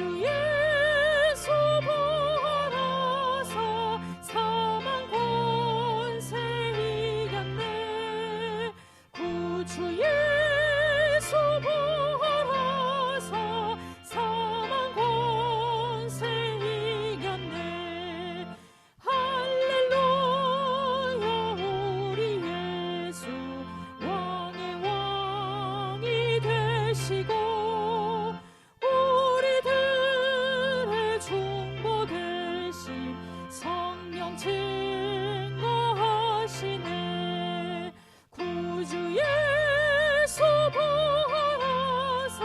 구주 예수 보라서 사망 권세 이겼네. 구주 예수 보라서 사망 권세 이겼네. 할렐루야 우리 예수 왕의 왕이 되시고 우리들의 중보 되신 성령 증거하시네. 구주 예수 보라서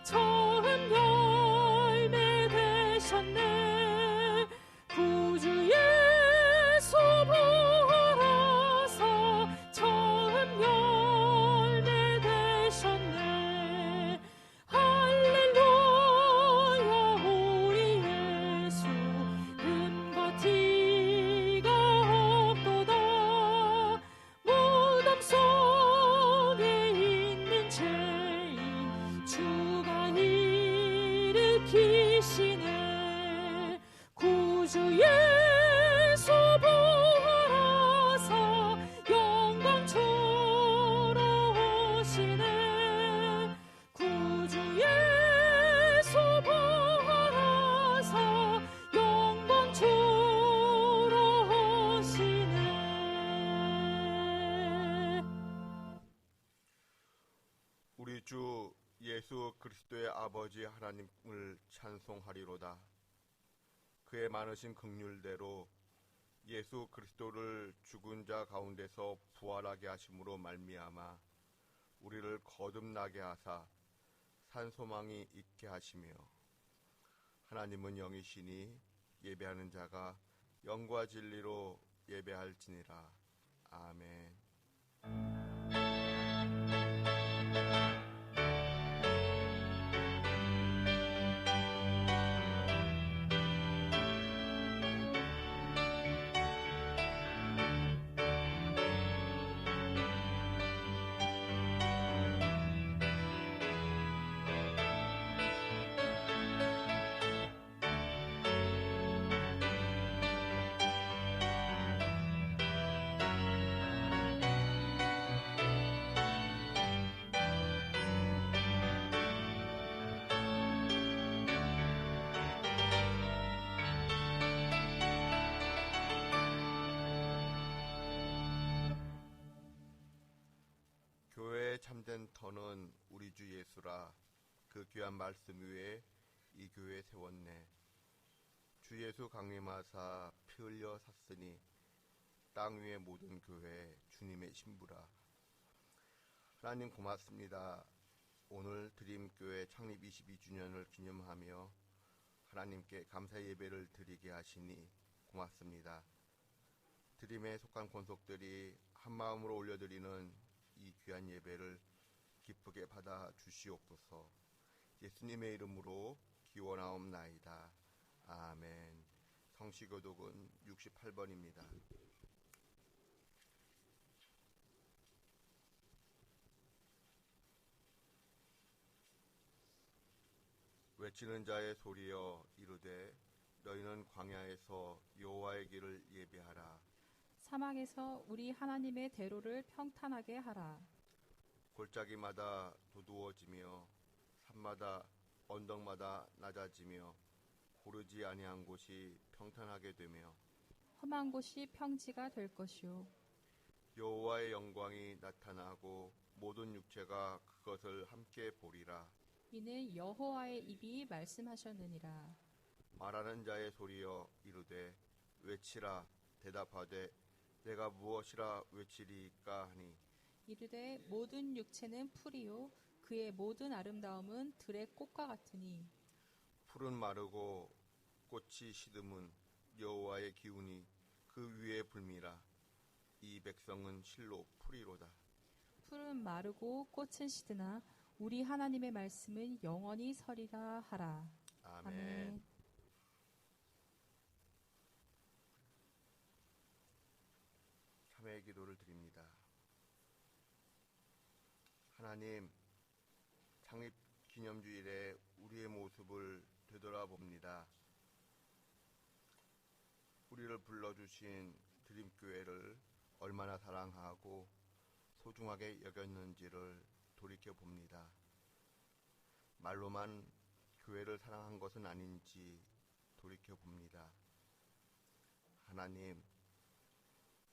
처음 열매 되셨네. 구주 예수 보라서 처음 열매 되셨네. 할렐루야 우리 예수 흠과 티가 없도다. 무덤 속에 있는 죄인 주가 일으키시네. 구주 예수 보라서 영광주로 오시네. 구주 예수 보라서 영광주로 오시네. 우리 주 예수 그리스도의 아버지 하나님을 찬송하리로다. 그의 많으신 긍휼대로 예수 그리스도를 죽은 자 가운데서 부활하게 하심으로 말미암아 우리를 거듭나게 하사 산소망이 있게 하시며, 하나님은 영이시니 예배하는 자가 영과 진리로 예배할지니라. 아멘. 교회의 참된 터는 우리 주 예수라. 그 귀한 말씀 위에 이 교회 세웠네. 주 예수 강림하사 피 흘려 샀으니 땅 위의 모든 교회 주님의 신부라. 하나님 고맙습니다. 오늘 드림교회 창립 22주년을 기념하며 하나님께 감사 예배를 드리게 하시니 고맙습니다. 드림에 속한 권속들이 한마음으로 올려드리는 이 귀한 예배를 기쁘게 받아 주시옵소서. 예수님의 이름으로 기원하옵나이다. 아멘. 성시교독은 68번입니다. 외치는 자의 소리여 이르되 너희는 광야에서 여호와의 길을 예비하라. 사막에서 우리 하나님의 대로를 평탄하게 하라. 골짜기마다 두두워지며 산마다 언덕마다 낮아지며 고르지 아니한 곳이 평탄하게 되며 험한 곳이 평지가 될 것이요 여호와의 영광이 나타나고 모든 육체가 그것을 함께 보리라. 이는 여호와의 입이 말씀하셨느니라. 말하는 자의 소리여 이르되 외치라. 대답하되 내가 무엇이라 외치리까 하니 이르되 모든 육체는 풀이요 그의 모든 아름다움은 들의 꽃과 같으니 풀은 마르고 꽃이 시듬은 여호와의 기운이 그 위에 불미라. 이 백성은 실로 풀이로다. 풀은 마르고 꽃은 시드나 우리 하나님의 말씀은 영원히 서리라 하라. 아멘. 참회의 기도를 드립니다. 하나님, 창립 기념주일에 우리의 모습을 되돌아봅니다. 우리를 불러주신 드림교회를 얼마나 사랑하고 소중하게 여겼는지를 돌이켜봅니다. 말로만 교회를 사랑한 것은 아닌지 돌이켜봅니다. 하나님,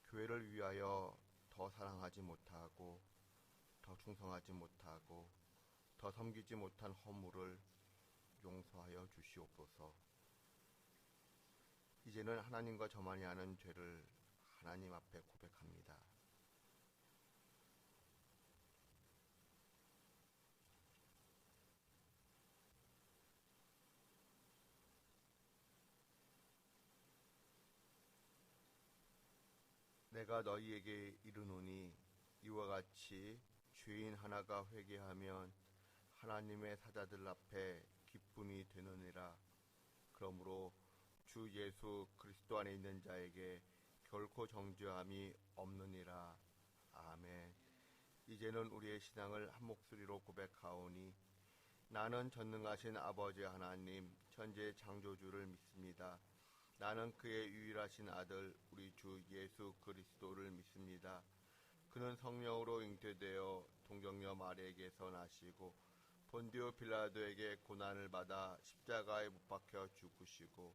교회를 위하여 더 사랑하지 못하고 더 충성하지 못하고 더 섬기지 못한 허물을 용서하여 주시옵소서. 이제는 하나님과 저만이 아는 죄를 하나님 앞에 고백합니다. 내가 너희에게 이르노니 이와 같이 죄인 하나가 회개하면 하나님의 사자들 앞에 기쁨이 되느니라. 그러므로 주 예수 그리스도 안에 있는 자에게 결코 정죄함이 없느니라. 아멘. 이제는 우리의 신앙을 한 목소리로 고백하오니 나는 전능하신 아버지 하나님 천지의 창조주를 믿습니다. 나는 그의 유일하신 아들 우리 주 예수 그리스도를 믿습니다. 그는 성령으로 잉태되어 동정녀 마리아에게서 나시고 본디오 빌라도에게 고난을 받아 십자가에 못 박혀 죽으시고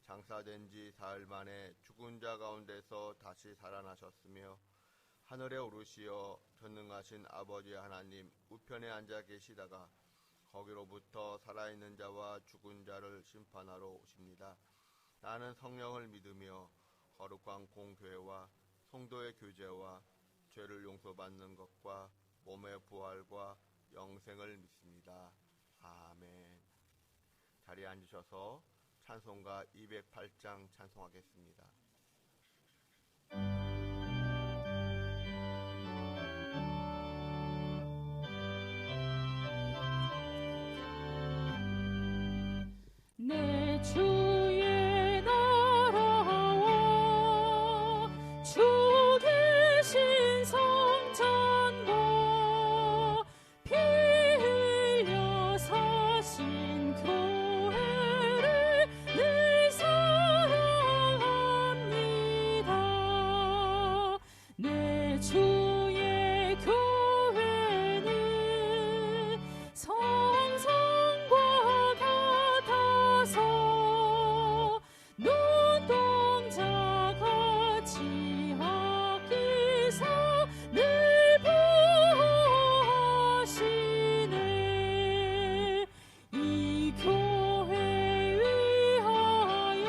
장사된 지 사흘 만에 죽은 자 가운데서 다시 살아나셨으며 하늘에 오르시어 전능하신 아버지 하나님 우편에 앉아 계시다가 거기로부터 살아있는 자와 죽은 자를 심판하러 오십니다. 나는 성령을 믿으며 거룩한 공교회와 성도의 교제와 죄를 용서받는 것과 몸의 부활과 영생을 믿습니다. 아멘. 자리에 앉으셔서 찬송가 208장 찬송하겠습니다. 내 주의 나라와 주 계신 성전과 피 흘려 사신 교회를 늘 사랑합니다. 내 주의 교회는 성성과 같아서 눈동자같이 아끼사 늘 보호하시네. 이 교회 위하여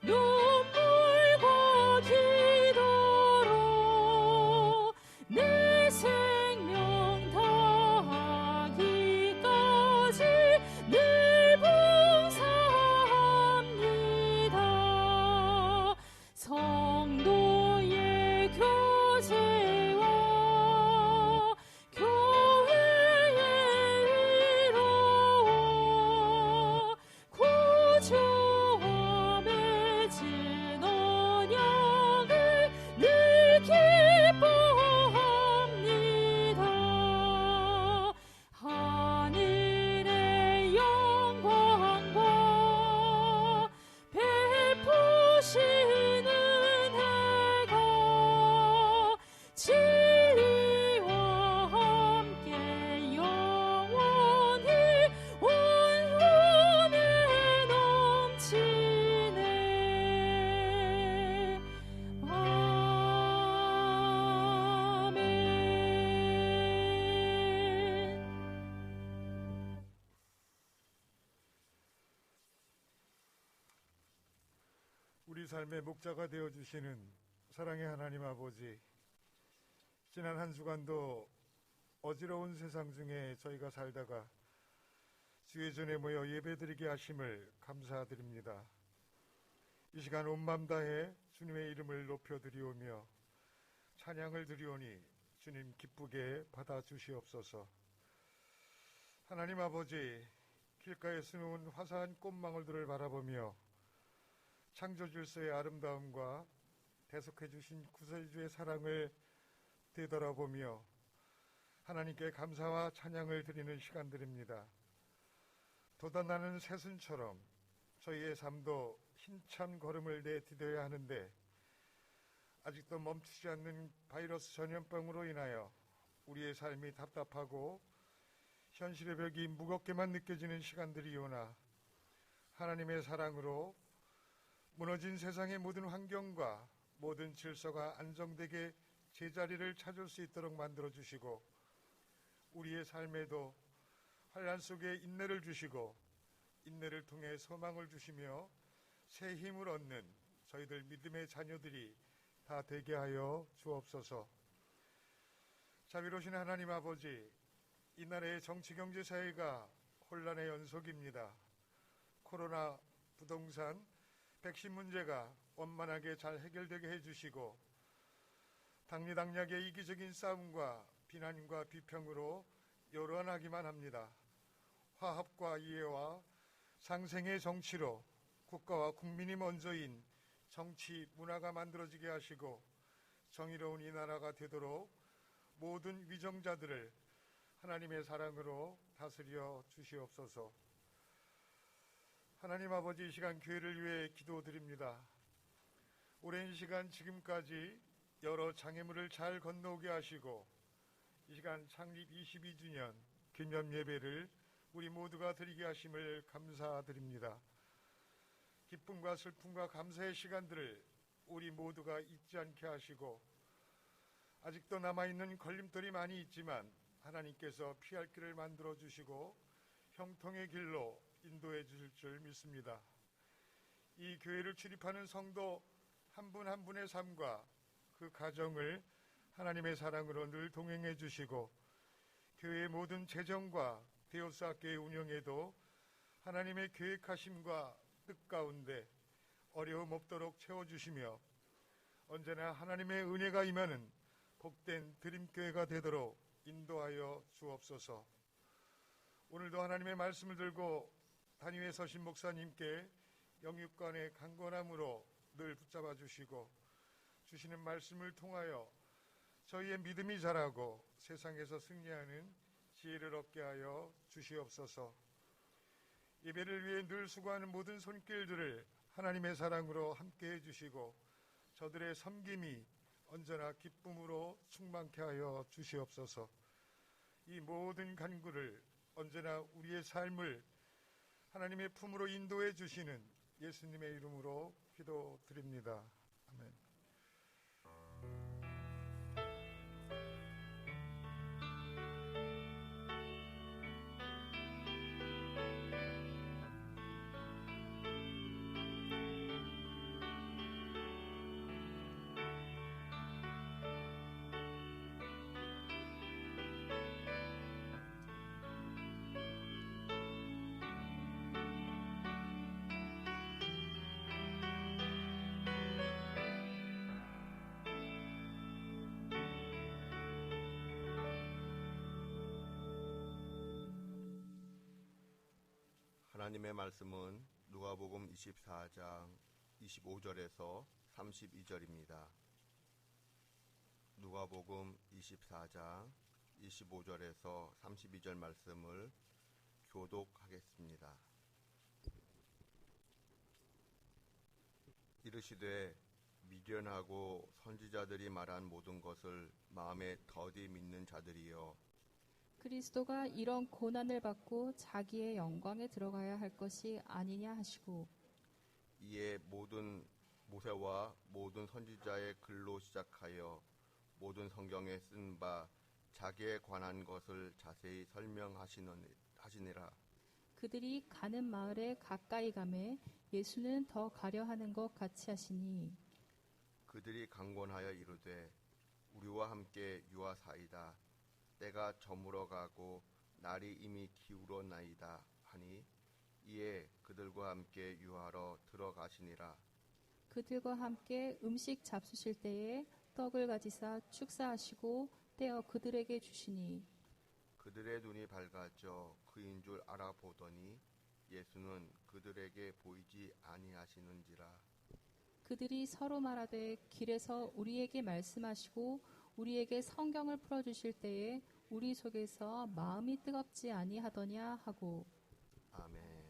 눈물과 기도로 내 생명 다하기까지 늘 봉사합니다. 성도의 교제와 교회의 위로와 구주와 맺은 언약을 늘 기뻐합니다. 하늘의 영광과 베푸시는 은혜가 진리와 함께 영원히 온 몸에 넘치네. 아멘. 우리 삶의 목자가 되어주시는 사랑의 하나님 아버지, 지난 한 주간도 어지러운 세상 중에 저희가 살다가 주의 전에 모여 예배드리게 하심을 감사드립니다. 이 시간 온 맘 다해 주님의 이름을 높여드리오며 찬양을 드리오니 주님 기쁘게 받아주시옵소서. 하나님 아버지, 길가에 수놓은 화사한 꽃망울들을 바라보며 창조질서의 아름다움과 대속해 주신 구세주의 사랑을 되돌아보며 하나님께 감사와 찬양을 드리는 시간들입니다. 돋아나는 새순처럼 저희의 삶도 힘찬 걸음을 내디뎌야 하는데 아직도 멈추지 않는 바이러스 전염병으로 인하여 우리의 삶이 답답하고 현실의 벽이 무겁게만 느껴지는 시간들이 오나 하나님의 사랑으로 무너진 세상의 모든 환경과 모든 질서가 안정되게 제자리를 찾을 수 있도록 만들어주시고 우리의 삶에도 환난 속에 인내를 주시고 인내를 통해 소망을 주시며 새 힘을 얻는 저희들 믿음의 자녀들이 다 되게 하여 주옵소서. 자비로우신 하나님 아버지, 이 나라의 정치, 경제, 사회가 혼란의 연속입니다. 코로나, 부동산, 백신 문제가 원만하게 잘 해결되게 해주시고 당리당략의 이기적인 싸움과 비난과 비평으로 요란하기만 합니다. 화합과 이해와 상생의 정치로 국가와 국민이 먼저인 정치 문화가 만들어지게 하시고 정의로운 이 나라가 되도록 모든 위정자들을 하나님의 사랑으로 다스려 주시옵소서. 하나님 아버지, 이 시간 교회를 위해 기도드립니다. 오랜 시간 지금까지 여러 장애물을 잘 건너오게 하시고 이 시간 창립 22주년 기념 예배를 우리 모두가 드리게 하심을 감사드립니다. 기쁨과 슬픔과 감사의 시간들을 우리 모두가 잊지 않게 하시고 아직도 남아있는 걸림돌이 많이 있지만 하나님께서 피할 길을 만들어 주시고 형통의 길로 인도해 주실 줄 믿습니다. 이 교회를 출입하는 성도 한 분 한 분의 삶과 그 가정을 하나님의 사랑으로 늘 동행해 주시고 교회의 모든 재정과 데오스 학교의 운영에도 하나님의 계획하심과 뜻 가운데 어려움 없도록 채워주시며 언제나 하나님의 은혜가 임하는 복된 드림교회가 되도록 인도하여 주옵소서. 오늘도 하나님의 말씀을 들고 단위에 서신 목사님께 영육간의 강건함으로 늘 붙잡아 주시고 주시는 말씀을 통하여 저희의 믿음이 자라고 세상에서 승리하는 지혜를 얻게 하여 주시옵소서. 예배를 위해 늘 수고하는 모든 손길들을 하나님의 사랑으로 함께 해주시고 저들의 섬김이 언제나 기쁨으로 충만케 하여 주시옵소서. 이 모든 간구를 언제나 우리의 삶을 하나님의 품으로 인도해 주시는 예수님의 이름으로 기도드립니다. 아멘. 하나님의 말씀은 누가복음 24장 25절에서 32절입니다. 누가복음 24장 25절에서 32절 말씀을 교독하겠습니다. 이르시되 미련하고 선지자들이 말한 모든 것을 마음에 더디 믿는 자들이여, 그리스도가 이런 고난을 받고 자기의 영광에 들어가야 할 것이 아니냐 하시고 이에 모든 모세와 모든 선지자의 글로 시작하여 모든 성경에 쓴 바 자기에 관한 것을 자세히 설명하시니라. 그들이 가는 마을에 가까이 가매 예수는 더 가려 하는 것 같이 하시니 그들이 강권하여 이르되 우리와 함께 유하사이다. 때가 저물어 가고 날이 이미 기울었나이다 하니 이에 그들과 함께 유하러 들어가시니라. 그들과 함께 음식 잡수실 때에 떡을 가지사 축사하시고 떼어 그들에게 주시니 그들의 눈이 밝아져 그인 줄 알아보더니 예수는 그들에게 보이지 아니하시는지라. 그들이 서로 말하되 길에서 우리에게 말씀하시고 우리에게 성경을 풀어주실 때에 우리 속에서 마음이 뜨겁지 아니하더냐 하고. 아멘.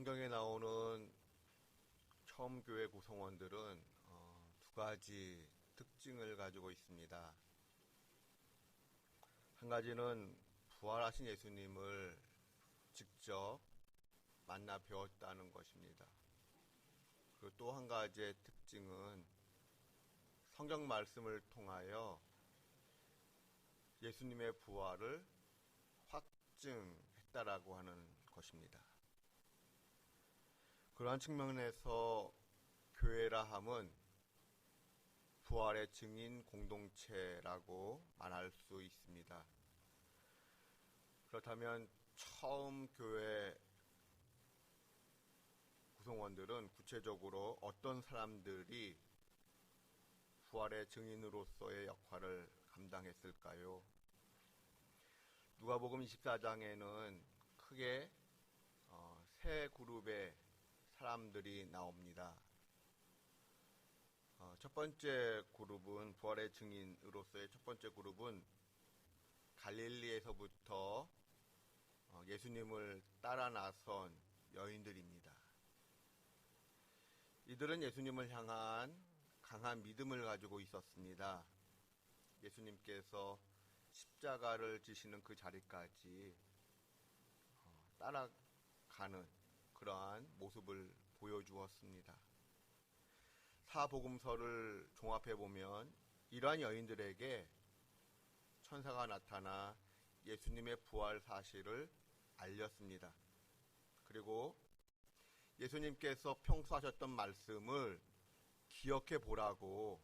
성경에 나오는 처음 교회 구성원들은 두 가지 특징을 가지고 있습니다. 한 가지는 부활하신 예수님을 직접 만나 배웠다는 것입니다. 그리고 또 한 가지의 특징은 성경 말씀을 통하여 예수님의 부활을 확증했다라고 하는 것입니다. 그러한 측면에서 교회라 함은 부활의 증인 공동체라고 말할 수 있습니다. 그렇다면 처음 교회 구성원들은 구체적으로 어떤 사람들이 부활의 증인으로서의 역할을 감당했을까요? 누가복음 24장에는 크게 세 그룹의 사람들이 나옵니다. 첫 번째 그룹은 부활의 증인으로서의 첫 번째 그룹은 갈릴리에서부터 예수님을 따라 나선 여인들입니다. 이들은 예수님을 향한 강한 믿음을 가지고 있었습니다. 예수님께서 십자가를 지시는 그 자리까지 따라가는 그러한 모습을 보여주었습니다. 사복음서를 종합해 보면 이러한 여인들에게 천사가 나타나 예수님의 부활 사실을 알렸습니다. 그리고 예수님께서 평소 하셨던 말씀을 기억해 보라고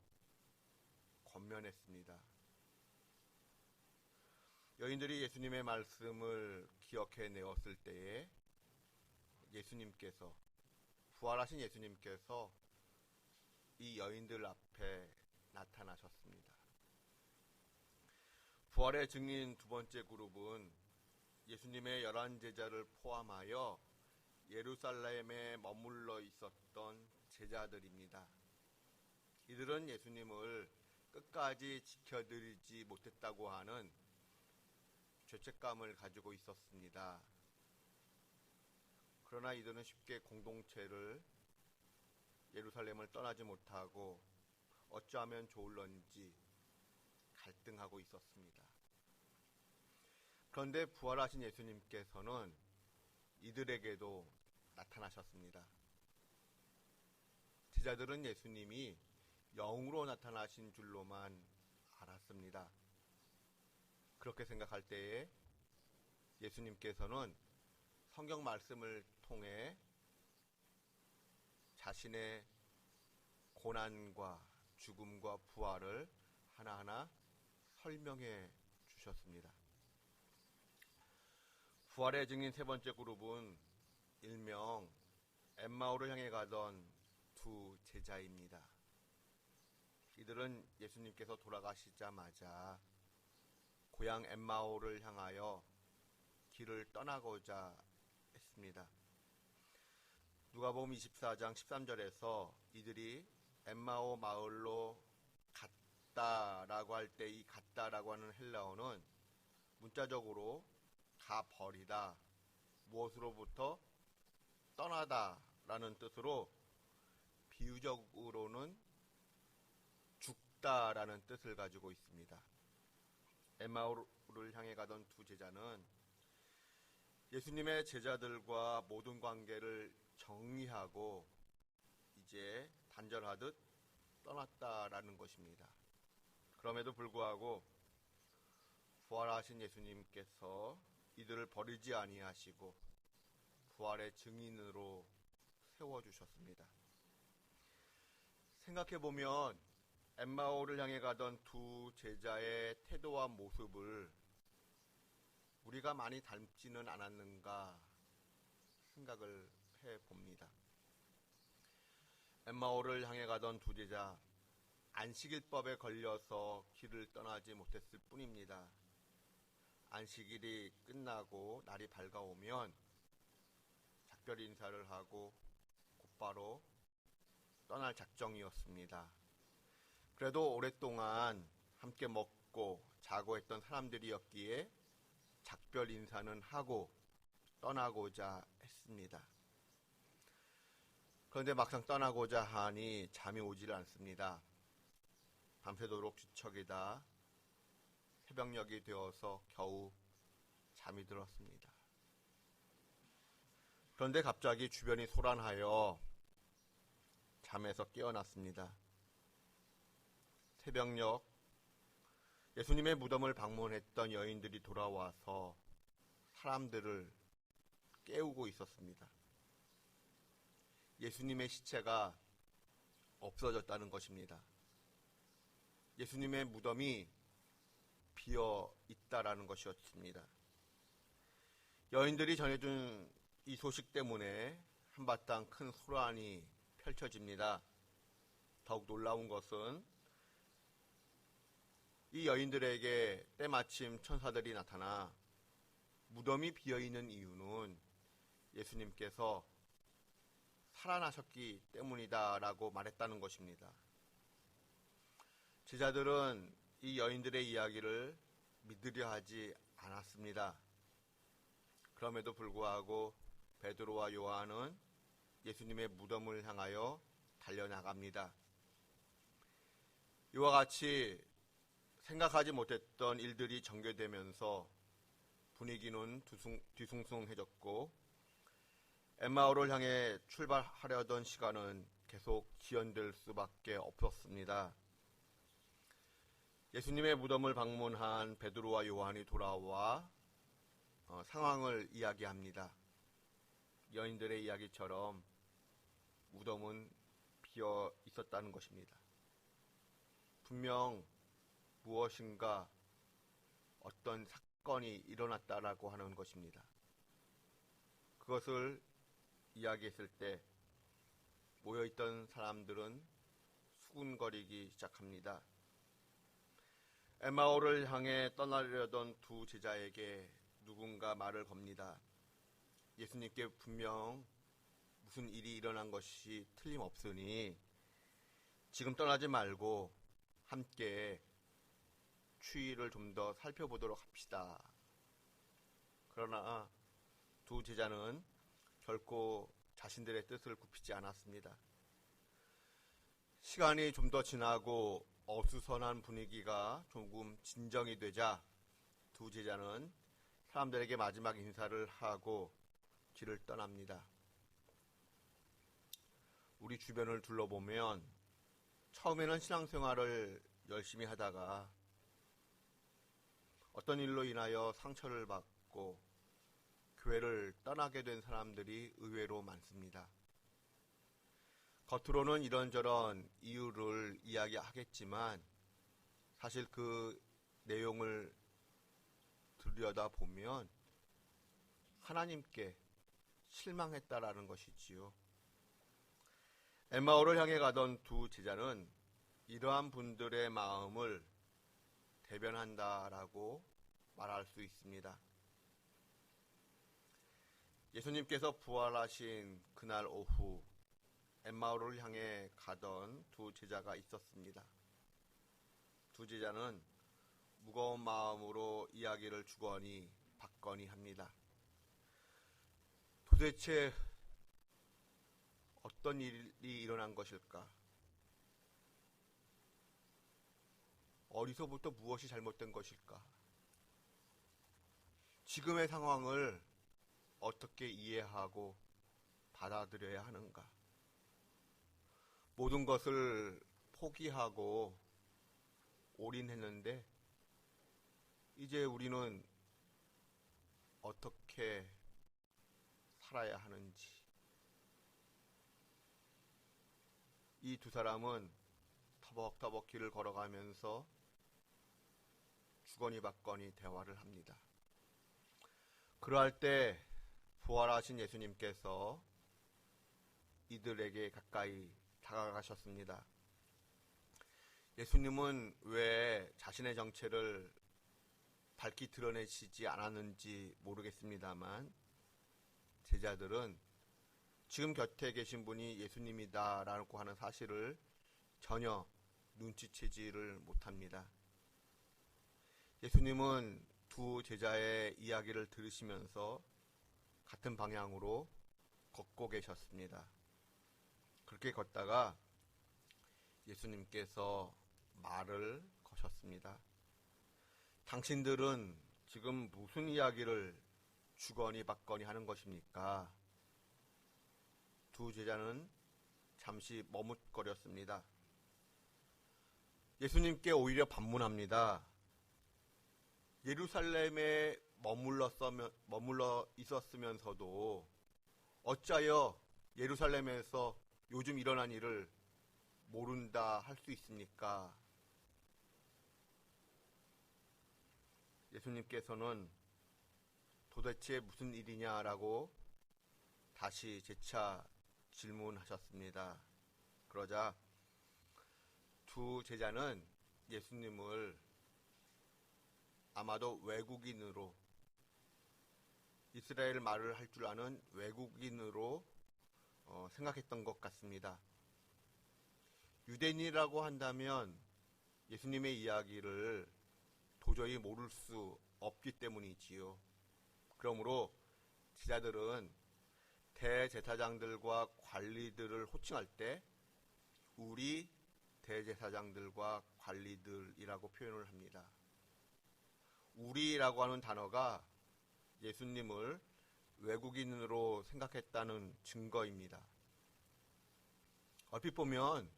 권면했습니다. 여인들이 예수님의 말씀을 기억해 내었을 때에 예수님께서, 부활하신 예수님께서 이 여인들 앞에 나타나셨습니다. 부활의 증인 두 번째 그룹은 예수님의 11제자를 포함하여 예루살렘에 머물러 있었던 제자들입니다. 이들은 예수님을 끝까지 지켜드리지 못했다고 하는 죄책감을 가지고 있었습니다. 그러나 이들은 쉽게 공동체를 예루살렘을 떠나지 못하고 어찌하면 좋을런지 갈등하고 있었습니다. 그런데 부활하신 예수님께서는 이들에게도 나타나셨습니다. 제자들은 예수님이 영으로 나타나신 줄로만 알았습니다. 그렇게 생각할 때에 예수님께서는 성경 말씀을 통해 자신의 고난과 죽음과 부활을 하나하나 설명해 주셨습니다. 부활의 증인 세 번째 그룹은 일명 엠마오를 향해 가던 두 제자입니다. 이들은 예수님께서 돌아가시자마자 고향 엠마오를 향하여 길을 떠나고자 했습니다. 누가복음 24장 13절에서 이들이 엠마오 마을로 갔다라고 할 때 이 갔다라고 하는 헬라어는 문자적으로 가버리다, 무엇으로부터 떠나다라는 뜻으로 비유적으로는 죽다라는 뜻을 가지고 있습니다. 엠마오를 향해 가던 두 제자는 예수님의 제자들과 모든 관계를 정리하고 이제 단절하듯 떠났다라는 것입니다. 그럼에도 불구하고 부활하신 예수님께서 이들을 버리지 아니하시고 부활의 증인으로 세워주셨습니다. 생각해보면 엠마오를 향해 가던 두 제자의 태도와 모습을 우리가 많이 닮지는 않았는가 생각을 해봅니다. 엠마오를 향해 가던 두 제자, 안식일법에 걸려서 길을 떠나지 못했을 뿐입니다. 안식일이 끝나고 날이 밝아오면 작별 인사를 하고 곧바로 떠날 작정이었습니다. 그래도 오랫동안 함께 먹고 자고 했던 사람들이었기에 작별 인사는 하고 떠나고자 했습니다. 그런데 막상 떠나고자 하니 잠이 오질 않습니다. 밤새도록 뒤척이다 새벽녘이 되어서 겨우 잠이 들었습니다. 그런데 갑자기 주변이 소란하여 잠에서 깨어났습니다. 새벽녘 예수님의 무덤을 방문했던 여인들이 돌아와서 사람들을 깨우고 있었습니다. 예수님의 시체가 없어졌다는 것입니다. 예수님의 무덤이 비어 있다라는 것이었습니다. 여인들이 전해준 이 소식 때문에 한바탕 큰 소란이 펼쳐집니다. 더욱 놀라운 것은 이 여인들에게 때마침 천사들이 나타나 무덤이 비어있는 이유는 예수님께서 살아나셨기 때문이다라고 말했다는 것입니다. 제자들은 이 여인들의 이야기를 믿으려 하지 않았습니다. 그럼에도 불구하고 베드로와 요한은 예수님의 무덤을 향하여 달려나갑니다. 이와 같이 생각하지 못했던 일들이 전개되면서 분위기는 뒤숭숭해졌고 엠마오를 향해 출발하려던 시간은 계속 지연될 수밖에 없었습니다. 예수님의 무덤을 방문한 베드로와 요한이 돌아와 상황을 이야기합니다. 여인들의 이야기처럼 무덤은 비어 있었다는 것입니다. 분명 무엇인가 어떤 사건이 일어났다라고 하는 것입니다. 그것을 이야기했을 때 모여있던 사람들은 수군거리기 시작합니다. 엠마오를 향해 떠나려던 두 제자에게 누군가 말을 겁니다. 예수님께 분명 무슨 일이 일어난 것이 틀림없으니 지금 떠나지 말고 함께 추이를 좀 더 살펴보도록 합시다. 그러나 두 제자는 결코 자신들의 뜻을 굽히지 않았습니다. 시간이 좀 더 지나고 어수선한 분위기가 조금 진정이 되자 두 제자는 사람들에게 마지막 인사를 하고 길을 떠납니다. 우리 주변을 둘러보면 처음에는 신앙생활을 열심히 하다가 어떤 일로 인하여 상처를 받고 교회를 떠나게 된 사람들이 의외로 많습니다. 겉으로는 이런저런 이유를 이야기하겠지만 사실 그 내용을 들여다보면 하나님께 실망했다라는 것이지요. 엠마오를 향해 가던 두 제자는 이러한 분들의 마음을 대변한다라고 말할 수 있습니다. 예수님께서 부활하신 그날 오후 엠마오를 향해 가던 두 제자가 있었습니다. 두 제자는 무거운 마음으로 이야기를 주거니 받거니 합니다. 도대체 어떤 일이 일어난 것일까? 어디서부터 무엇이 잘못된 것일까? 지금의 상황을 어떻게 이해하고 받아들여야 하는가? 모든 것을 포기하고 올인했는데 이제 우리는 어떻게 살아야 하는지. 이 두 사람은 터벅터벅 길을 걸어가면서 주거니 받거니 대화를 합니다. 그러할 때 부활하신 예수님께서 이들에게 가까이 다가가셨습니다. 예수님은 왜 자신의 정체를 밝히 드러내시지 않았는지 모르겠습니다만 제자들은 지금 곁에 계신 분이 예수님이다라고 하는 사실을 전혀 눈치채지를 못합니다. 예수님은 두 제자의 이야기를 들으시면서 같은 방향으로 걷고 계셨습니다. 그렇게 걷다가 예수님께서 말을 거셨습니다. 당신들은 지금 무슨 이야기를 주거니 받거니 하는 것입니까? 두 제자는 잠시 머뭇거렸습니다. 예수님께 오히려 반문합니다. 예루살렘에 머물러 있었으면서도 어찌하여 예루살렘에서 요즘 일어난 일을 모른다 할 수 있습니까? 예수님께서는 도대체 무슨 일이냐라고 다시 재차 질문하셨습니다. 그러자 두 제자는 예수님을 아마도 외국인으로, 이스라엘 말을 할 줄 아는 외국인으로 생각했던 것 같습니다. 유대인이라고 한다면 예수님의 이야기를 도저히 모를 수 없기 때문이지요. 그러므로 제자들은 대제사장들과 관리들을 호칭할 때 우리 대제사장들과 관리들이라고 표현을 합니다. 우리라고 하는 단어가 예수님을 외국인으로 생각했다는 증거입니다. 얼핏 보면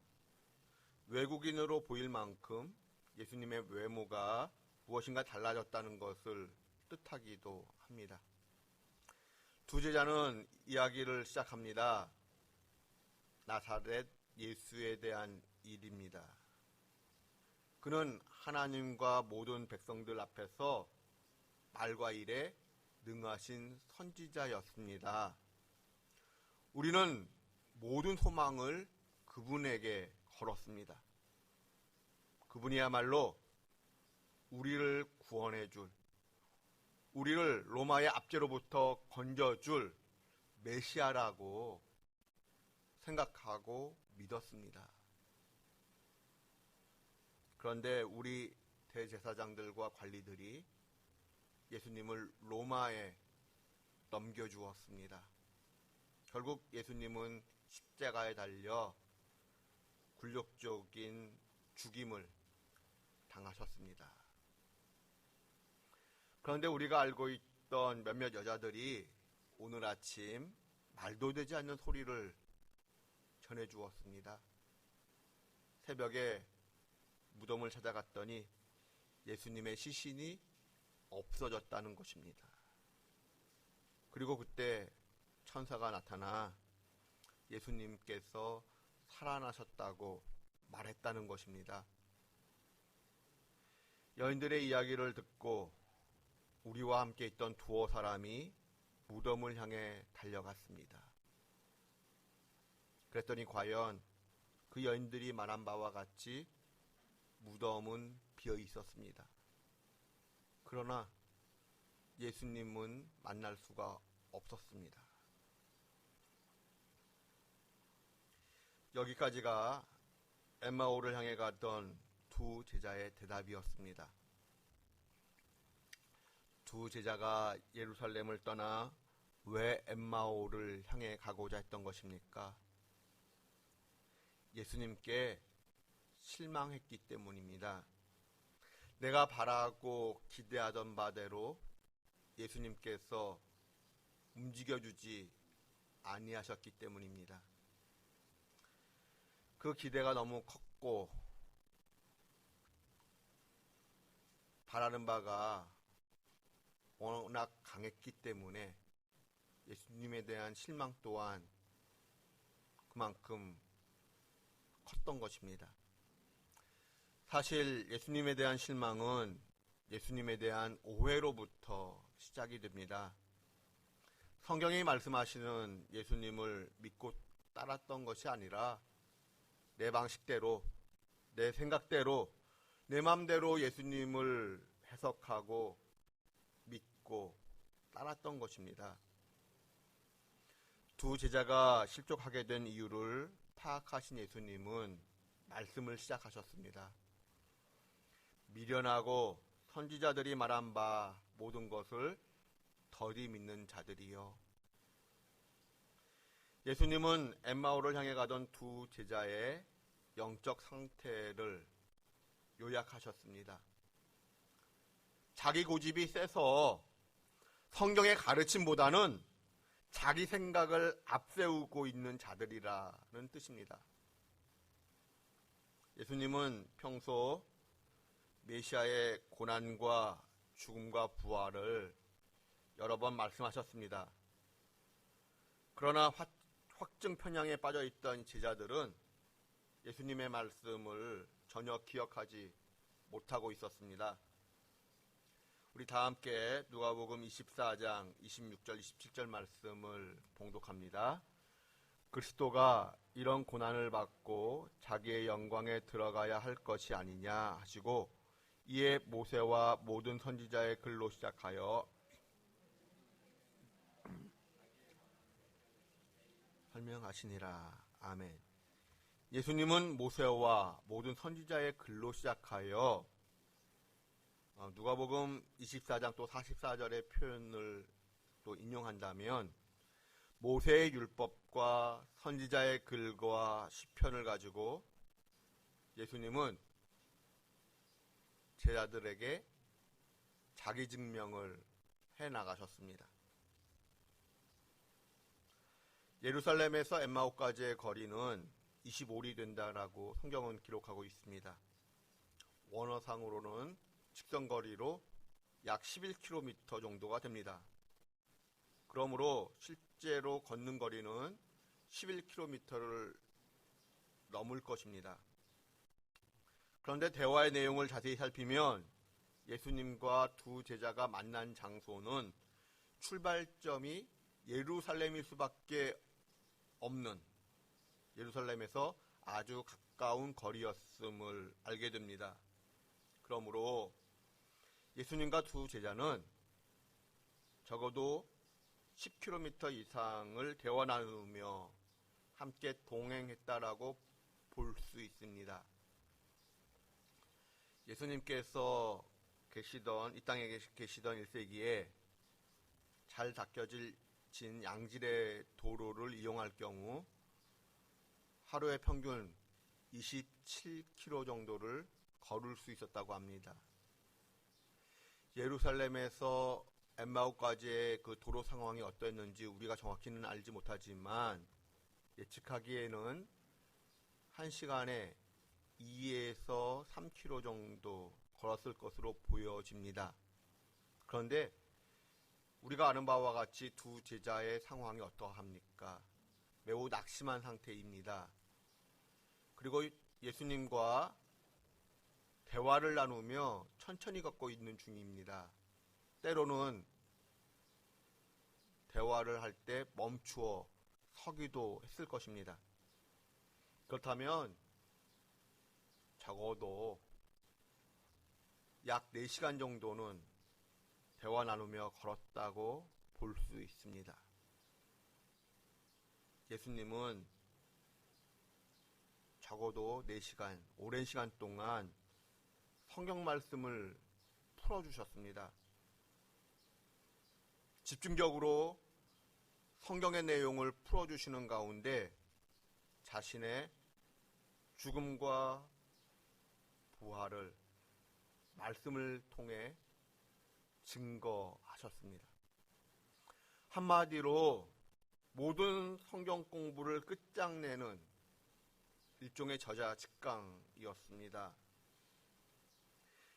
외국인으로 보일 만큼 예수님의 외모가 무엇인가 달라졌다는 것을 뜻하기도 합니다. 두 제자는 이야기를 시작합니다. 나사렛 예수에 대한 일입니다. 그는 하나님과 모든 백성들 앞에서 말과 일에 능하신 선지자였습니다. 우리는 모든 소망을 그분에게 걸었습니다. 그분이야말로 우리를 구원해줄, 우리를 로마의 압제로부터 건져줄 메시아라고 생각하고 믿었습니다. 그런데 우리 대제사장들과 관리들이 예수님을 로마에 넘겨주었습니다. 결국 예수님은 십자가에 달려 굴욕적인 죽임을 당하셨습니다. 그런데 우리가 알고 있던 몇몇 여자들이 오늘 아침 말도 되지 않는 소리를 전해주었습니다. 새벽에 무덤을 찾아갔더니 예수님의 시신이 없어졌다는 것입니다. 그리고 그때 천사가 나타나 예수님께서 살아나셨다고 말했다는 것입니다. 여인들의 이야기를 듣고 우리와 함께 있던 두어 사람이 무덤을 향해 달려갔습니다. 그랬더니 과연 그 여인들이 말한 바와 같이 무덤은 비어 있었습니다. 그러나 예수님은 만날 수가 없었습니다. 여기까지가 엠마오를 향해 갔던 두 제자의 대답이었습니다. 두 제자가 예루살렘을 떠나 왜 엠마오를 향해 가고자 했던 것입니까? 예수님께 실망했기 때문입니다. 내가 바라고 기대하던 바대로 예수님께서 움직여주지 아니하셨기 때문입니다. 그 기대가 너무 컸고 바라는 바가 워낙 강했기 때문에 예수님에 대한 실망 또한 그만큼 컸던 것입니다. 사실 예수님에 대한 실망은 예수님에 대한 오해로부터 시작이 됩니다. 성경이 말씀하시는 예수님을 믿고 따랐던 것이 아니라 내 방식대로, 내 생각대로, 내 마음대로 예수님을 해석하고 믿고 따랐던 것입니다. 두 제자가 실족하게 된 이유를 파악하신 예수님은 말씀을 시작하셨습니다. 미련하고 선지자들이 말한 바 모든 것을 더디 믿는 자들이여. 예수님은 엠마오를 향해 가던 두 제자의 영적 상태를 요약하셨습니다. 자기 고집이 세서 성경의 가르침보다는 자기 생각을 앞세우고 있는 자들이라는 뜻입니다. 예수님은 평소 메시아의 고난과 죽음과 부활을 여러 번 말씀하셨습니다. 그러나 확증 편향에 빠져 있던 제자들은 예수님의 말씀을 전혀 기억하지 못하고 있었습니다. 우리 다 함께 누가복음 24장 26절 27절 말씀을 봉독합니다. 그리스도가 이런 고난을 받고 자기의 영광에 들어가야 할 것이 아니냐 하시고 이에 모세와 모든 선지자의 글로 시작하여 설명하시니라. 아멘. 예수님은 모세와 모든 선지자의 글로 시작하여 누가복음 24장 또 44절의 표현을 또 인용한다면 모세의 율법과 선지자의 글과 시편을 가지고 예수님은 제자들에게 자기 증명을 해 나가셨습니다. 예루살렘에서 엠마오까지의 거리는 25리 된다라고 성경은 기록하고 있습니다. 원어상으로는 직선거리로 약 11km 정도가 됩니다. 그러므로 실제로 걷는 거리는 11km를 넘을 것입니다. 그런데 대화의 내용을 자세히 살피면 예수님과 두 제자가 만난 장소는 출발점이 예루살렘일 수밖에 없는 예루살렘에서 아주 가까운 거리였음을 알게 됩니다. 그러므로 예수님과 두 제자는 적어도 10km 이상을 대화 나누며 함께 동행했다라고 볼 수 있습니다. 예수님께서 이 땅에 계시던 1세기에 잘 닦여진 양질의 도로를 이용할 경우 하루에 평균 27km 정도를 걸을 수 있었다고 합니다. 예루살렘에서 엠마오까지의 그 도로 상황이 어떠했는지 우리가 정확히는 알지 못하지만 예측하기에는 1시간에 2에서 3km 정도 걸었을 것으로 보여집니다. 그런데 우리가 아는 바와 같이 두 제자의 상황이 어떠합니까? 매우 낙심한 상태입니다. 그리고 예수님과 대화를 나누며 천천히 걷고 있는 중입니다. 때로는 대화를 할 때 멈추어 서기도 했을 것입니다. 그렇다면 적어도 약 4시간 정도는 대화 나누며 걸었다고 볼 수 있습니다. 예수님은 적어도 4시간, 오랜 시간 동안 성경 말씀을 풀어주셨습니다. 집중적으로 성경의 내용을 풀어주시는 가운데 자신의 죽음과 부활을 말씀을 통해 증거하셨습니다. 한마디로 모든 성경 공부를 끝장내는 일종의 저자직강이었습니다.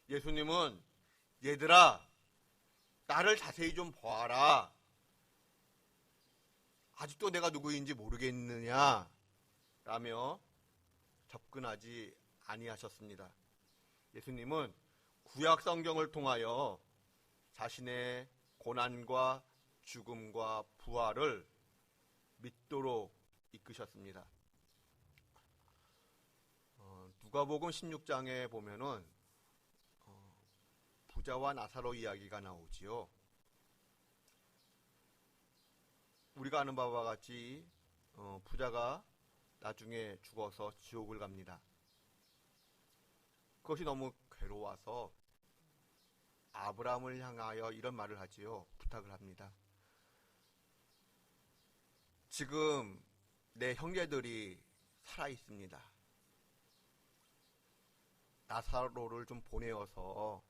예수님은 얘들아 나를 자세히 좀 보아라. 아직도 내가 누구인지 모르겠느냐 라며 접근하지 아니하셨습니다. 예수님은 구약 성경을 통하여 자신의 고난과 죽음과 부활을 믿도록 이끄셨습니다. 누가복음 16장에 보면은 부자와 나사로 이야기가 나오지요. 우리가 아는 바와 같이 부자가 나중에 죽어서 지옥을 갑니다. 그것이 너무 괴로워서 아브라함을 향하여 이런 말을 하지요. 부탁을 합니다. 지금 내 형제들이 살아 있습니다. 나사로를 좀 보내어서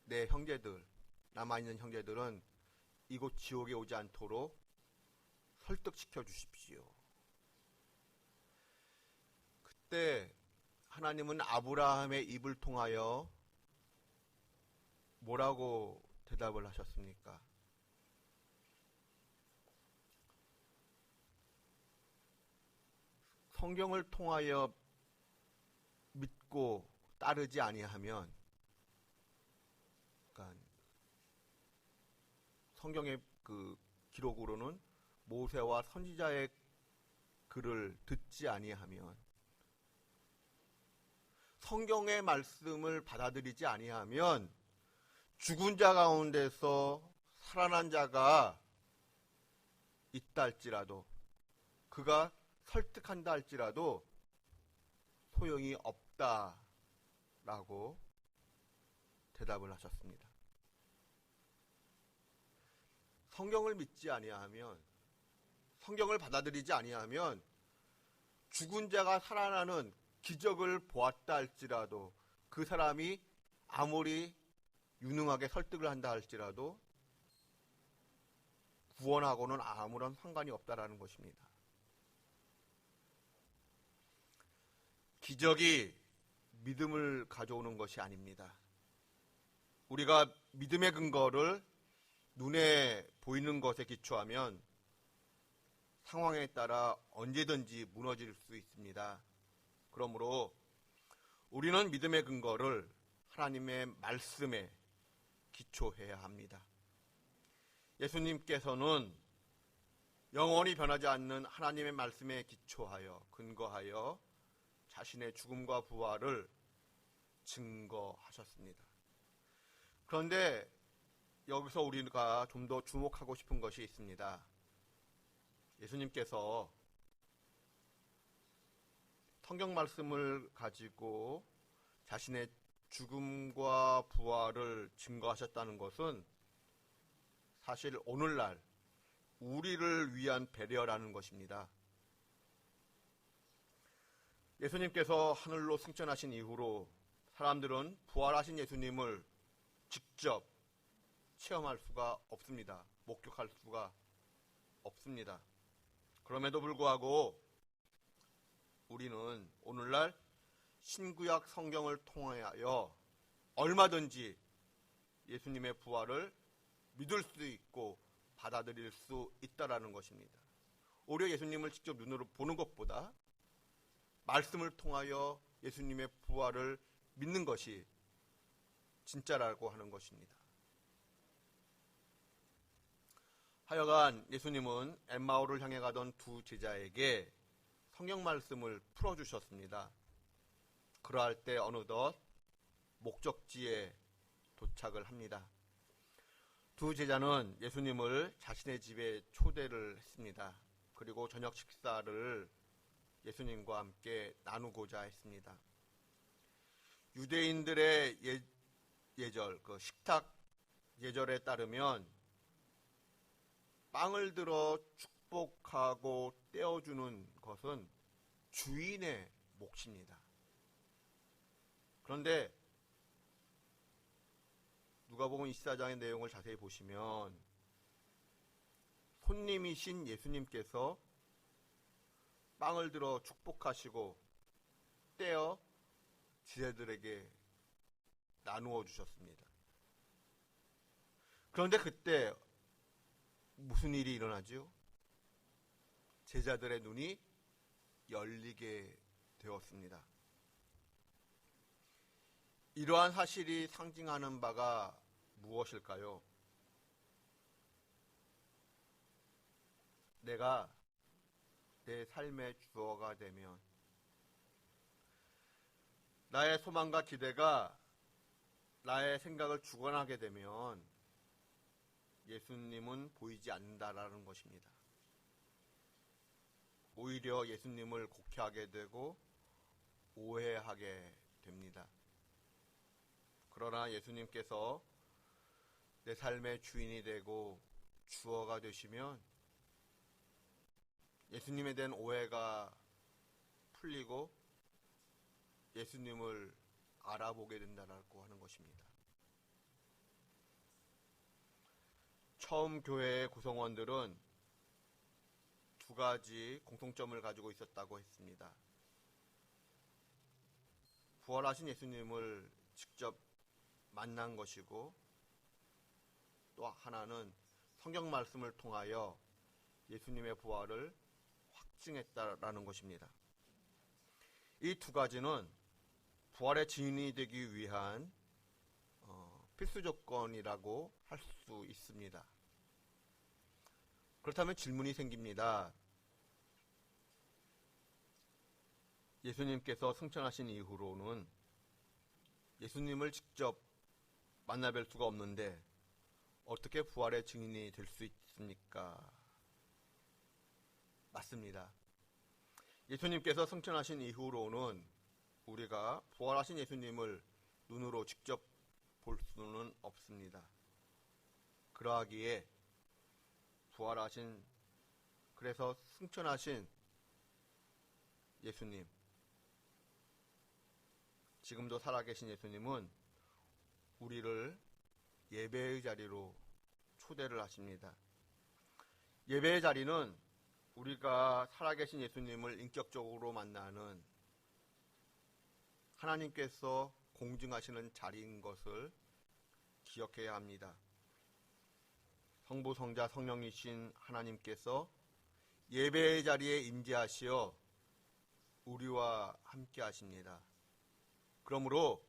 내 형제들, 남아있는 형제들은 이곳 지옥에 오지 않도록 설득시켜 주십시오. 그때 하나님은 아브라함의 입을 통하여 뭐라고 대답을 하셨습니까? 성경을 통하여 믿고 따르지 아니하면, 그러니까 성경의 그 기록으로는 모세와 선지자의 글을 듣지 아니하면, 성경의 말씀을 받아들이지 아니하면 죽은 자 가운데서 살아난 자가 있다 할지라도, 그가 설득한다 할지라도 소용이 없다라고 대답을 하셨습니다. 성경을 믿지 아니하면, 성경을 받아들이지 아니하면 죽은 자가 살아나는 기적을 보았다 할지라도, 그 사람이 아무리 유능하게 설득을 한다 할지라도 구원하고는 아무런 상관이 없다라는 것입니다. 기적이 믿음을 가져오는 것이 아닙니다. 우리가 믿음의 근거를 눈에 보이는 것에 기초하면 상황에 따라 언제든지 무너질 수 있습니다. 그러므로 우리는 믿음의 근거를 하나님의 말씀에 기초해야 합니다. 예수님께서는 영원히 변하지 않는 하나님의 말씀에 기초하여, 근거하여 자신의 죽음과 부활을 증거하셨습니다. 그런데 여기서 우리가 좀 더 주목하고 싶은 것이 있습니다. 예수님께서 성경 말씀을 가지고 자신의 죽음과 부활을 증거하셨다는 것은 사실 오늘날 우리를 위한 배려라는 것입니다. 예수님께서 하늘로 승천하신 이후로 사람들은 부활하신 예수님을 직접 체험할 수가 없습니다. 목격할 수가 없습니다. 그럼에도 불구하고 우리는 오늘날 신구약 성경을 통하여 얼마든지 예수님의 부활을 믿을 수 있고 받아들일 수 있다라는 것입니다. 오히려 예수님을 직접 눈으로 보는 것보다 말씀을 통하여 예수님의 부활을 믿는 것이 진짜라고 하는 것입니다. 하여간 예수님은 엠마오를 향해 가던 두 제자에게 성경 말씀을 풀어주셨습니다. 그러할 때 어느덧 목적지에 도착을 합니다. 두 제자는 예수님을 자신의 집에 초대를 했습니다. 그리고 저녁 식사를 예수님과 함께 나누고자 했습니다. 유대인들의 예절, 그 식탁 예절에 따르면 빵을 들어 축복하고 떼어주는 것은 주인의 몫입니다. 그런데 누가복음 24장의 내용을 자세히 보시면 손님이신 예수님께서 빵을 들어 축복하시고 떼어 제자들에게 나누어 주셨습니다. 그런데 그때 무슨 일이 일어나죠? 제자들의 눈이 열리게 되었습니다. 이러한 사실이 상징하는 바가 무엇일까요? 내가 내 삶의 주어가 되면, 나의 소망과 기대가 나의 생각을 주관하게 되면 예수님은 보이지 않는다라는 것입니다. 오히려 예수님을 곡해하게 되고 오해하게 됩니다. 그러나 예수님께서 내 삶의 주인이 되고 주어가 되시면 예수님에 대한 오해가 풀리고 예수님을 알아보게 된다라고 하는 것입니다. 처음 교회의 구성원들은 두 가지 공통점을 가지고 있었다고 했습니다. 부활하신 예수님을 직접 만난 것이고, 또 하나는 성경 말씀을 통하여 예수님의 부활을 확증했다라는 것입니다. 이 두 가지는 부활의 증인이 되기 위한 필수 조건이라고 할 수 있습니다. 그렇다면 질문이 생깁니다. 예수님께서 승천하신 이후로는 예수님을 직접 만나뵐 수가 없는데 어떻게 부활의 증인이 될 수 있습니까? 맞습니다. 예수님께서 승천하신 이후로는 우리가 부활하신 예수님을 눈으로 직접 볼 수는 없습니다. 그러하기에 그래서 승천하신 예수님, 지금도 살아계신 예수님은 우리를 예배의 자리로 초대를 하십니다. 예배의 자리는 우리가 살아계신 예수님을 인격적으로 만나는 하나님께서 공증하시는 자리인 것을 기억해야 합니다. 성부, 성자, 성령이신 하나님께서 예배의 자리에 임재하시어 우리와 함께 하십니다. 그러므로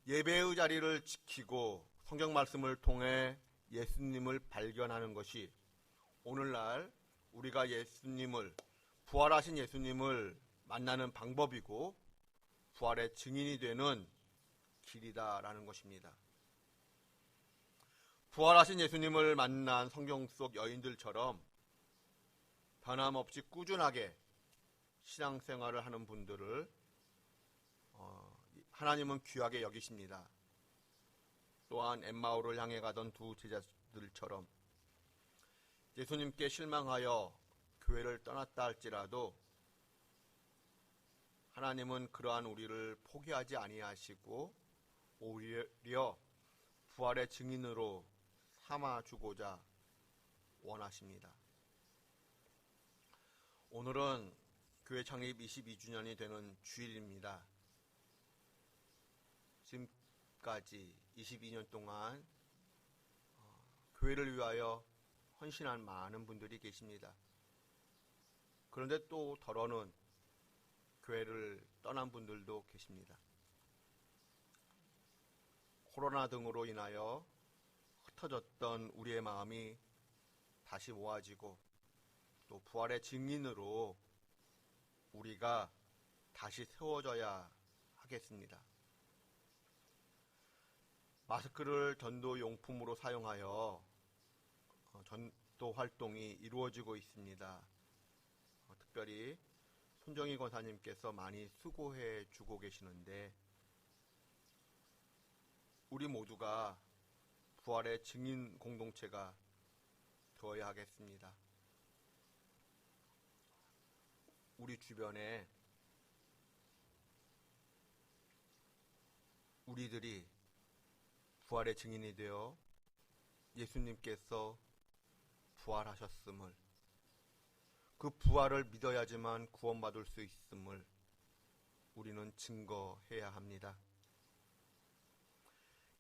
예배의 자리를 지키고 성경 말씀을 통해 예수님을 발견하는 것이 오늘날 우리가 부활하신 예수님을 만나는 방법이고 부활의 증인이 되는 길이다라는 것입니다. 부활하신 예수님을 만난 성경 속 여인들처럼 변함없이 꾸준하게 신앙생활을 하는 분들을 하나님은 귀하게 여기십니다. 또한 엠마오를 향해 가던 두 제자들처럼 예수님께 실망하여 교회를 떠났다 할지라도 하나님은 그러한 우리를 포기하지 아니하시고 오히려 부활의 증인으로 삼아주고자 원하십니다. 오늘은 교회 창립 22주년이 되는 주일입니다. 지금까지 22년 동안 교회를 위하여 헌신한 많은 분들이 계십니다. 그런데 또 더러는 교회를 떠난 분들도 계십니다. 코로나 등으로 인하여 흩어졌던 우리의 마음이 다시 모아지고 또 부활의 증인으로 우리가 다시 세워져야 하겠습니다. 마스크를 전도 용품으로 사용하여 전도 활동이 이루어지고 있습니다. 특별히 손정희 권사님께서 많이 수고해 주고 계시는데 우리 모두가 부활의 증인 공동체가 되어야 하겠습니다. 우리 주변에 우리들이 부활의 증인이 되어 예수님께서 부활하셨음을, 그 부활을 믿어야지만 구원받을 수 있음을 우리는 증거해야 합니다.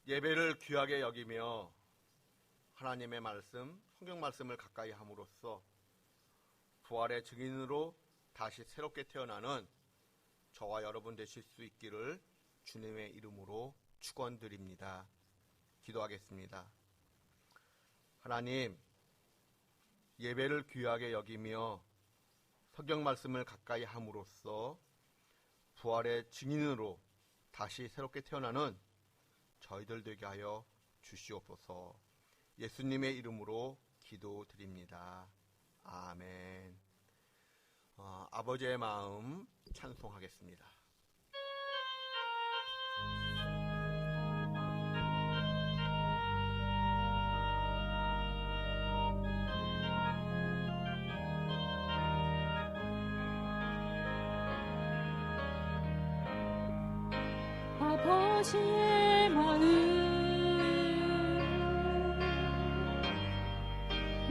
예배를 귀하게 여기며 하나님의 말씀, 성경 말씀을 가까이 함으로써 부활의 증인으로 다시 새롭게 태어나는 저와 여러분 되실 수 있기를 주님의 이름으로 축원드립니다. 기도하겠습니다. 하나님, 예배를 귀하게 여기며 성경 말씀을 가까이 함으로써 부활의 증인으로 다시 새롭게 태어나는 저희들 되게 하여 주시옵소서. 예수님의 이름으로 기도드립니다. 아멘. 아버지의 마음 찬송하겠습니다. 아버지의 마음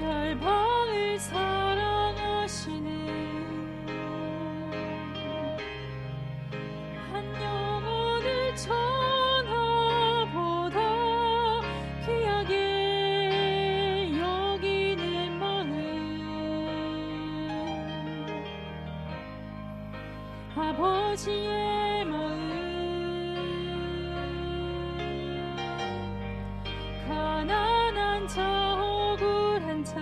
열방을 사랑하시는 한 영혼을 천하보다 귀하게 여기는 마음 아버지의 마음 가난한 자 억울한 자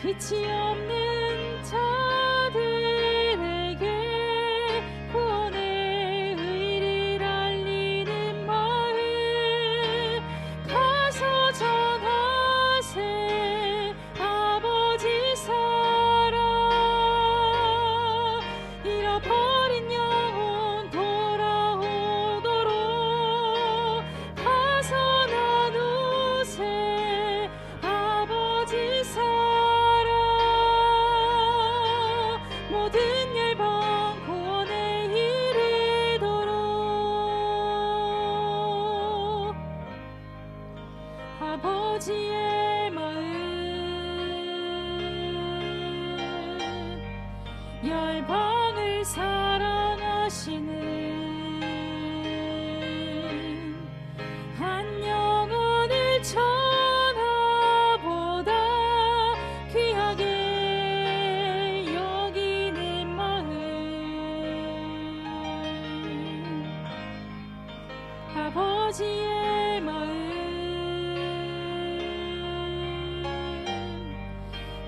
빛이 없는 자들에게 구원의 의를 알리는 마음 가서 전하세 아버지 사랑 잃어버린 영혼 돌아오도록 가서 나누세 아버지 사랑 모든 열방 구원에 이르도록 아버지의 마음 열방을 사랑하시는 한 영혼을 천하보다 귀하게 여기는 마음 아버지의 마음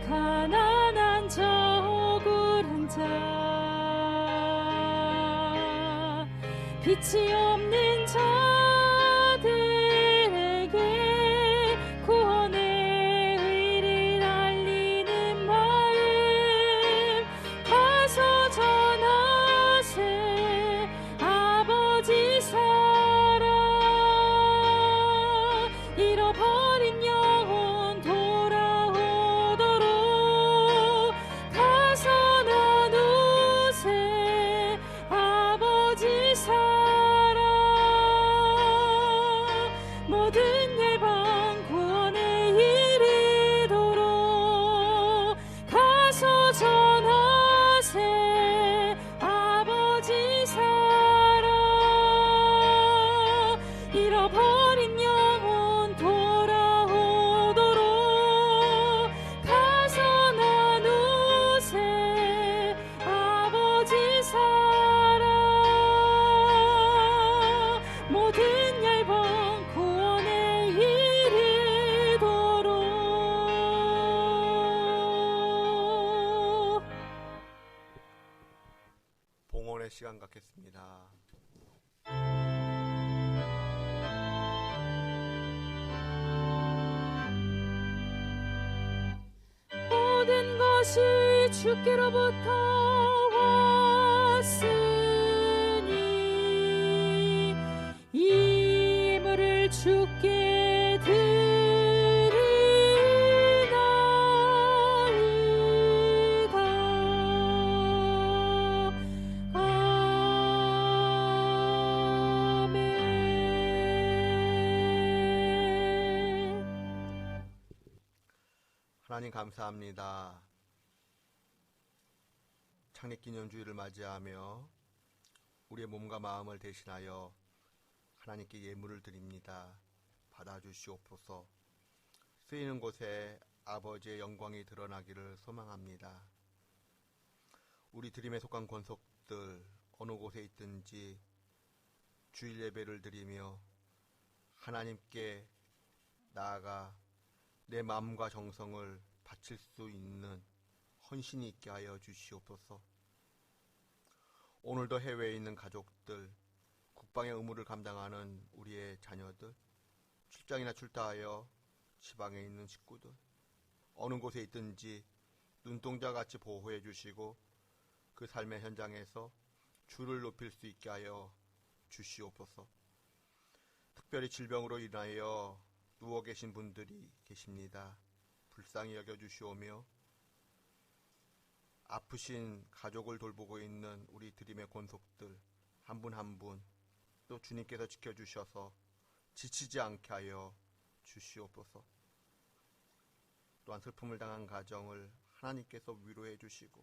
가난한 자 억울한 자 빛이 없는 자들에게 구원의 의를 알리는 마음 가서 전하세 아버지 사랑 잃어버린 영혼 돌아오도록 가서 나누세 아버지 사랑 모든 열방 구원에 이르도록 가서 전하세 아버지 사랑 잃어버린 영혼 돌아오도록 가서 나누세 아버지 사랑 모든 열방 구원에 이르도록 봉헌의 시간 갖겠습니다. 모든 것이 주께로부터 왔으니 이 예물을 주께 드리나이다. 아멘. 하나님 감사합니다. 창립기념주일을 맞이하며 우리의 몸과 마음을 대신하여 하나님께 예물을 드립니다. 받아주시옵소서. 쓰이는 곳에 아버지의 영광이 드러나기를 소망합니다. 우리 드림에 속한 권속들 어느 곳에 있든지 주일 예배를 드리며 하나님께 나아가 내 마음과 정성을 바칠 수 있는 헌신이 있게 하여 주시옵소서. 오늘도 해외에 있는 가족들, 국방의 의무를 감당하는 우리의 자녀들, 출장이나 출타하여 지방에 있는 식구들, 어느 곳에 있든지 눈동자같이 보호해 주시고 그 삶의 현장에서 주를 높일 수 있게 하여 주시옵소서. 특별히 질병으로 인하여 누워 계신 분들이 계십니다. 불쌍히 여겨주시오며 아프신 가족을 돌보고 있는 우리 드림의 권속들 한 분 한 분 또 주님께서 지켜주셔서 지치지 않게 하여 주시옵소서. 또한 슬픔을 당한 가정을 하나님께서 위로해 주시고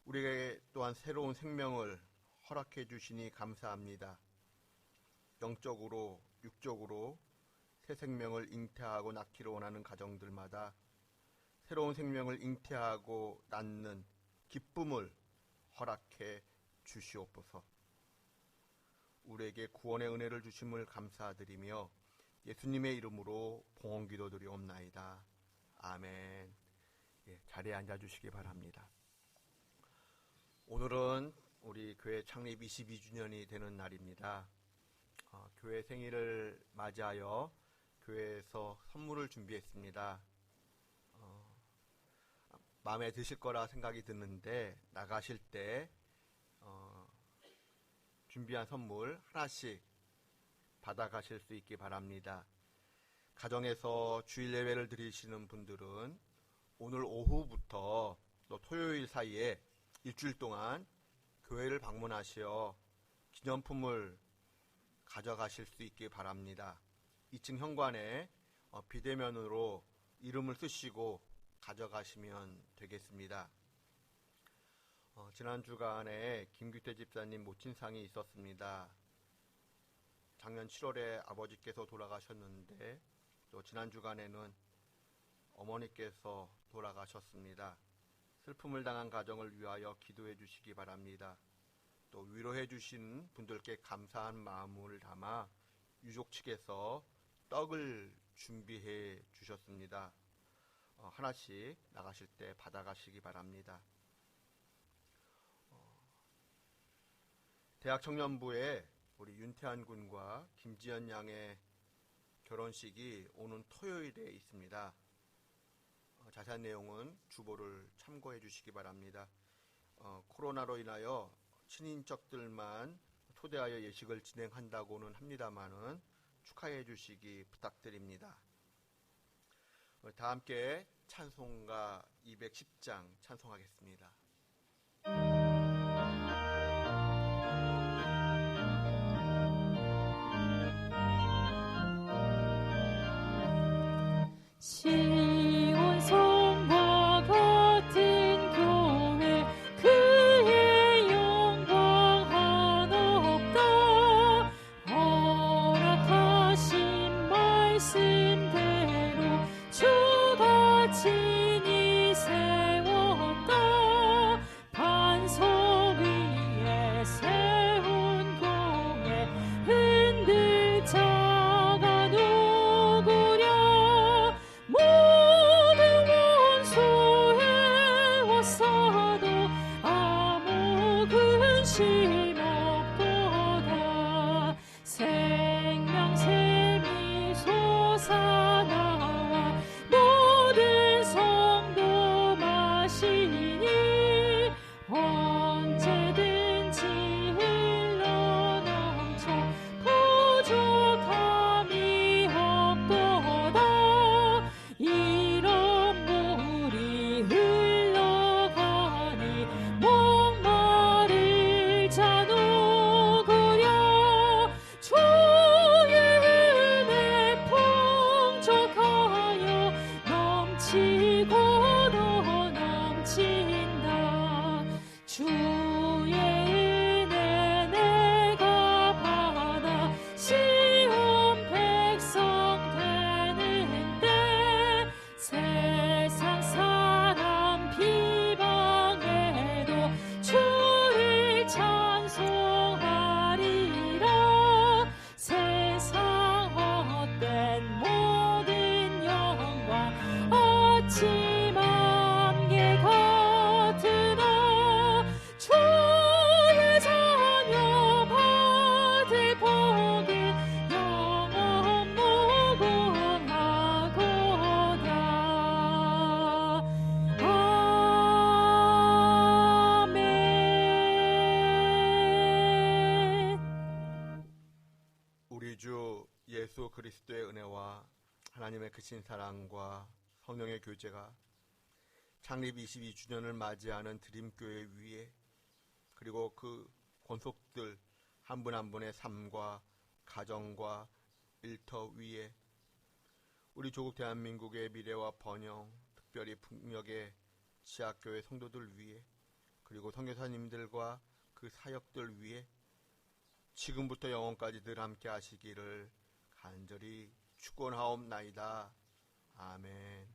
우리에게 또한 새로운 생명을 허락해 주시니 감사합니다. 영적으로 육적으로 새 생명을 잉태하고 낳기를 원하는 가정들마다 새로운 생명을 잉태하고 낳는 기쁨을 허락해 주시옵소서. 우리에게 구원의 은혜를 주심을 감사드리며 예수님의 이름으로 봉헌 기도드리옵나이다. 아멘. 자리에 앉아주시기 바랍니다. 오늘은 우리 교회 창립 22주년이 되는 날입니다. 교회 생일을 맞이하여 교회에서 선물을 준비했습니다. 마음에 드실 거라 생각이 드는데 나가실 때 준비한 선물 하나씩 받아가실 수 있기 바랍니다. 가정에서 주일 예배를 드리시는 분들은 오늘 오후부터 또 토요일 사이에 일주일 동안 교회를 방문하시어 기념품을 가져가실 수 있기 바랍니다. 2층 현관에 비대면으로 이름을 쓰시고 가져가시면 되겠습니다. 지난 주간에 김규태 집사님 모친상이 있었습니다. 작년 7월에 아버지께서 돌아가셨는데 또 지난 주간에는 어머니께서 돌아가셨습니다. 슬픔을 당한 가정을 위하여 기도해 주시기 바랍니다. 또 위로해 주신 분들께 감사한 마음을 담아 유족 측에서 떡을 준비해 주셨습니다. 하나씩 나가실 때 받아가시기 바랍니다. 대학청년부에 우리 윤태한 군과 김지연 양의 결혼식이 오는 토요일에 있습니다. 자세한 내용은 주보를 참고해 주시기 바랍니다. 코로나로 인하여 친인척들만 초대하여 예식을 진행한다고는 합니다만은 축하해 주시기 부탁드립니다. 다 함께 찬송가 210장 찬송하겠습니다. 시온 성과 같은 교회 그의 영광 한없다. 허락하신 말씀대로 주가 친히 세웠다. 반석 위에 세운 교회 흔들 자가 누구랴. 모든 원수해 왔어도 아무 근심 없도다. 생명샘이 솟아나와 모든 성도 마시니 언제든지 흘러넘쳐 부족함이 없도다. 이런 물이 흘러가니 목마를 자 누구랴. 주의 은혜 풍족하여 넘치고 더 넘친다. 주의 은혜 내가 받아 시온 백성 되는데 세상 사람 비방해도 주를 찬송하리라. 세상 헛된 모든 영광 아침 안개 같으나 주의 자녀 받을 복은 영원 무궁하고다. 아멘. 우리 주 예수 그리스도의 은혜와 하나님의 크신 사랑과 성령의 교제가 창립 22주년을 맞이하는 드림교회 위에, 그리고 그 권속들 한 분 한 분의 삶과 가정과 일터 위에, 우리 조국 대한민국의 미래와 번영, 특별히 북녘의 지하교회 성도들 위에, 그리고 선교사님들과 그 사역들 위에 지금부터 영원까지 늘 함께 하시기를 간절히 축원하옵나이다. 아멘.